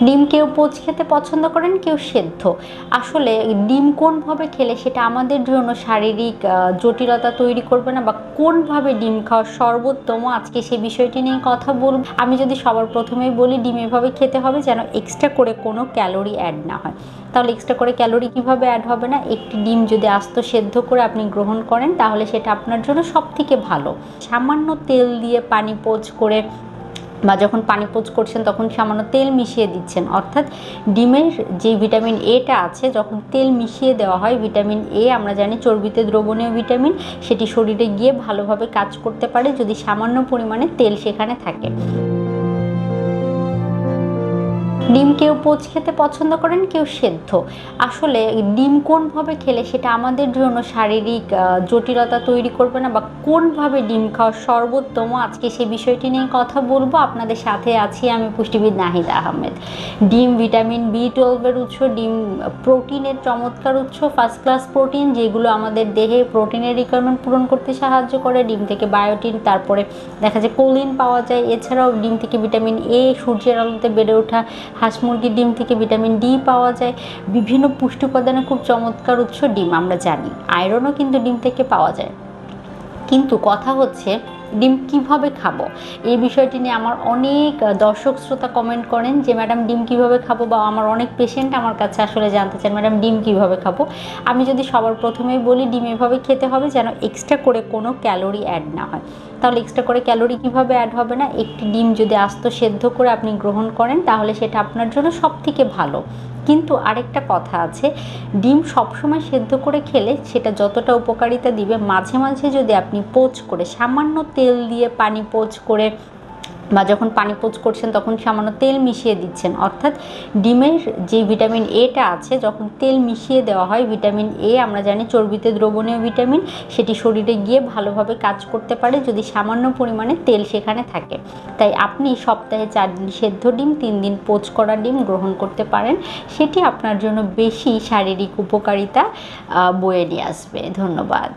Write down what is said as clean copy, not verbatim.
ডিম কেউ পোচ খেতে পছন্দ করেন, কেউ সেদ্ধ। আসলে ডিম কোনভাবে খেলে সেটা আমাদের জন্য শারীরিক জটিলতা তৈরি করবে না, বা কোনভাবে ডিম খাওয়া সর্বোত্তম, আজকে সেই বিষয়টি নিয়ে কথা বলব। আমি যদি সবার প্রথমেই বলি, ডিম এভাবে খেতে হবে যেন এক্সট্রা করে কোনো ক্যালোরি অ্যাড না হয়। তাহলে এক্সট্রা করে ক্যালোরি কিভাবে অ্যাড হবে না? একটি ডিম যদি আস্ত সেদ্ধ করে আপনি গ্রহণ করেন, তাহলে সেটা আপনার জন্য সবথেকে ভালো। সামান্য তেল দিয়ে পানি পোচ করে, বা যখন পানি পোচ করছেন তখন সামান্য তেল মিশিয়ে দিচ্ছেন, অর্থাৎ ডিমের যে ভিটামিন এটা আছে, যখন তেল মিশিয়ে দেওয়া হয়, ভিটামিন এ আমরা জানি চর্বিতে দ্রবণীয় ভিটামিন, সেটি শরীরে গিয়ে ভালোভাবে কাজ করতে পারে যদি সামান্য পরিমাণে তেল সেখানে থাকে। ডিম কেউ পোচ খেতে পছন্দ করেন, কেউ সেদ্ধ। আসলে ডিম কোনভাবে খেলে সেটা আমাদের জন্য শারীরিক জটিলতা তৈরি করবে না, বা কোনভাবে ডিম খাওয়া সর্বোত্তম, আজকে সেই বিষয়টি নিয়ে কথা বলবো। আপনাদের সাথে আছি আমি পুষ্টিবিদ নাহিদ আহমেদ। ডিম ভিটামিন B12-এর উৎস, ডিম প্রোটিনের চমৎকার উৎস, ফার্স্ট ক্লাস প্রোটিন, যেগুলো আমাদের দেহে প্রোটিনের রিকোয়ারমেন্ট পূরণ করতে সাহায্য করে। ডিম থেকে বায়োটিন, তারপরে দেখা যায় কোলিন পাওয়া যায়। এছাড়াও ডিম থেকে ভিটামিন এ, সূর্যের আলোতে বেড়ে ওঠা হাঁস মুরগির ডিম থেকে ভিটামিন ডি পাওয়া যায়। বিভিন্ন পুষ্টি উপাদানের খুব চমৎকার উৎস ডিম, আমরা জানি। আয়রনও কিন্তু ডিম থেকে পাওয়া যায়। কিন্তু কথা হচ্ছে ডিম কিভাবে খাবো, এই বিষয়টি নিয়ে আমার অনেক দর্শক শ্রোতা কমেন্ট করেন যে ম্যাডাম ডিম কিভাবে খাবো, বা আমার অনেক পেশেন্ট আমার কাছে আসলে জানতে চান ম্যাডাম ডিম কিভাবে খাবো। আমি যদি সবার প্রথমেই বলি, ডিম এভাবে খেতে হবে যেন এক্সট্রা করে কোনো ক্যালোরি অ্যাড না হয়। তাহলে এক্সট্রা করে ক্যালোরি কিভাবে অ্যাড হবে না? একটি ডিম যদি আস্ত সেদ্ধ করে আপনি গ্রহণ করেন, তাহলে সেটা আপনার জন্য সবথেকে ভালো। কিন্তু আরেকটা কথা আছে, ডিম সবসময় সেদ্ধ করে খেলে সেটা যতটা উপকারিতা দিবে, মাঝে মাঝে যদি আপনি পোচ করে, সামান্য তেল দিয়ে পানি পোচ করে, বা যখন পানি পোচ করছেন তখন সামান্য তেল মিশিয়ে দিচ্ছেন, অর্থাৎ ডিমের যে ভিটামিন এটা আছে, যখন তেল মিশিয়ে দেওয়া হয়, ভিটামিন এ আমরা জানি চর্বিতে দ্রবণীয় ভিটামিন, সেটি শরীরে গিয়ে ভালোভাবে কাজ করতে পারে যদি সামান্য পরিমাণে তেল সেখানে থাকে। তাই আপনি সপ্তাহে 4 দিন সেদ্ধ ডিম, 3 দিন পোচ করা ডিম গ্রহণ করতে পারেন। সেটি আপনার জন্য বেশি শারীরিক উপকারিতা বয়ে নিয়ে আসবে। ধন্যবাদ।